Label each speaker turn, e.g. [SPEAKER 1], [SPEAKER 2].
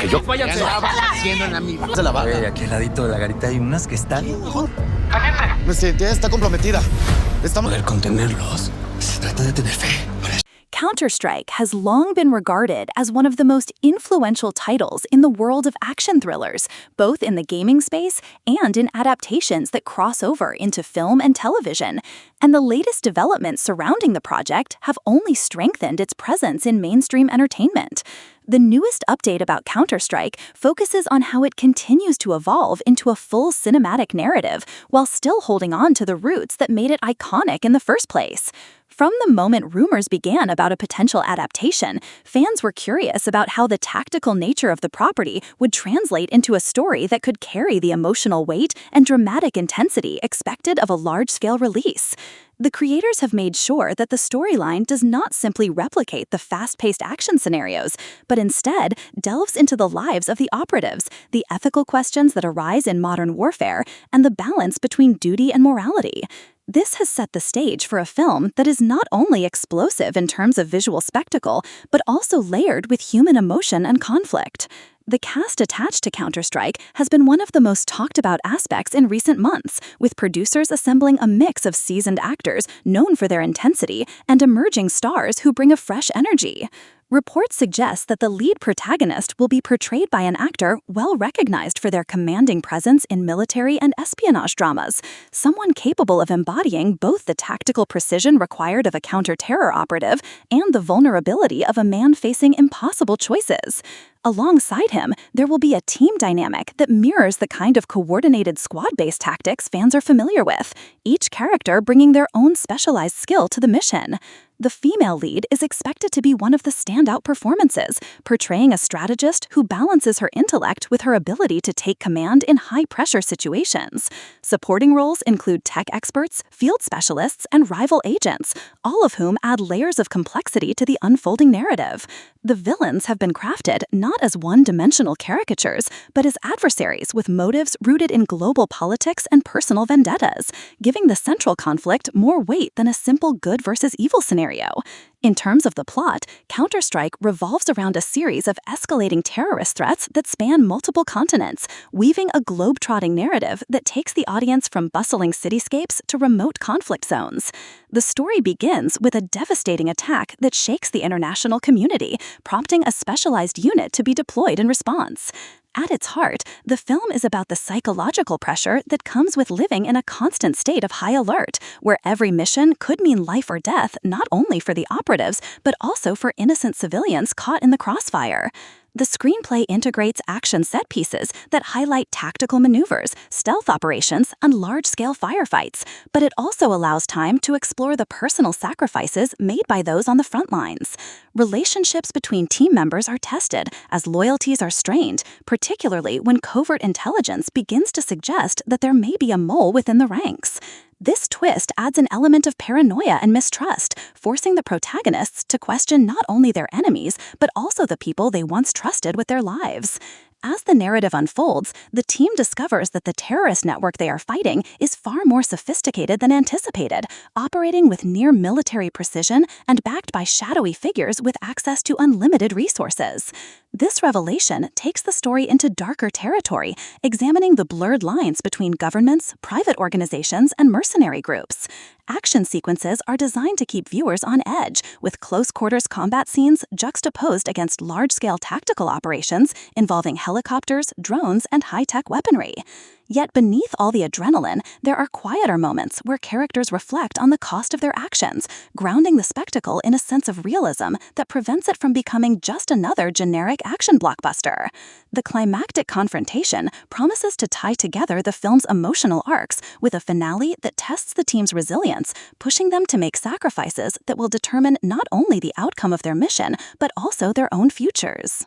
[SPEAKER 1] que yo.
[SPEAKER 2] Váyanse.
[SPEAKER 3] Haciendo en la mitad de la barra.
[SPEAKER 4] Aquí al ladito de la garita hay unas que están...
[SPEAKER 3] Nuestra identidad está comprometida. Estamos...
[SPEAKER 1] Poder contenerlos. Se trata de tener fe.
[SPEAKER 5] Counterstrike has long been regarded as one of the most influential titles in the world of action thrillers, both in the gaming space and in adaptations that cross over into film and television. And the latest developments surrounding the project have only strengthened its presence in mainstream entertainment. The newest update about Counterstrike focuses on how it continues to evolve into a full cinematic narrative while still holding on to the roots that made it iconic in the first place. From the moment rumors began about a potential adaptation, fans were curious about how the tactical nature of the property would translate into a story that could carry the emotional weight and dramatic intensity expected of a large-scale release. The creators have made sure that the storyline does not simply replicate the fast-paced action scenarios, but instead delves into the lives of the operatives, the ethical questions that arise in modern warfare, and the balance between duty and morality. This has set the stage for a film that is not only explosive in terms of visual spectacle, but also layered with human emotion and conflict. The cast attached to Counterstrike has been one of the most talked about aspects in recent months, with producers assembling a mix of seasoned actors known for their intensity and emerging stars who bring a fresh energy. Reports suggest that the lead protagonist will be portrayed by an actor well recognized for their commanding presence in military and espionage dramas, someone capable of embodying both the tactical precision required of a counter-terror operative and the vulnerability of a man facing impossible choices. Alongside him, there will be a team dynamic that mirrors the kind of coordinated squad-based tactics fans are familiar with, each character bringing their own specialized skill to the mission. The female lead is expected to be one of the standout performances, portraying a strategist who balances her intellect with her ability to take command in high-pressure situations. Supporting roles include tech experts, field specialists, and rival agents, all of whom add layers of complexity to the unfolding narrative. The villains have been crafted not as one-dimensional caricatures, but as adversaries with motives rooted in global politics and personal vendettas, giving the central conflict more weight than a simple good versus evil scenario. In terms of the plot, Counterstrike revolves around a series of escalating terrorist threats that span multiple continents, weaving a globe-trotting narrative that takes the audience from bustling cityscapes to remote conflict zones. The story begins with a devastating attack that shakes the international community, prompting a specialized unit to be deployed in response. At its heart, the film is about the psychological pressure that comes with living in a constant state of high alert, where every mission could mean life or death not only for the operatives, but also for innocent civilians caught in the crossfire. The screenplay integrates action set pieces that highlight tactical maneuvers, stealth operations, and large-scale firefights, but it also allows time to explore the personal sacrifices made by those on the front lines. Relationships between team members are tested as loyalties are strained, particularly when covert intelligence begins to suggest that there may be a mole within the ranks. This twist adds an element of paranoia and mistrust, forcing the protagonists to question not only their enemies, but also the people they once trusted with their lives. As the narrative unfolds, the team discovers that the terrorist network they are fighting is far more sophisticated than anticipated, operating with near-military precision and backed by shadowy figures with access to unlimited resources. This revelation takes the story into darker territory, examining the blurred lines between governments, private organizations, and mercenary groups. Action sequences are designed to keep viewers on edge, with close-quarters combat scenes juxtaposed against large-scale tactical operations involving helicopters, drones, and high-tech weaponry. Yet beneath all the adrenaline, there are quieter moments where characters reflect on the cost of their actions, grounding the spectacle in a sense of realism that prevents it from becoming just another generic action blockbuster. The climactic confrontation promises to tie together the film's emotional arcs with a finale that tests the team's resilience, pushing them to make sacrifices that will determine not only the outcome of their mission, but also their own futures.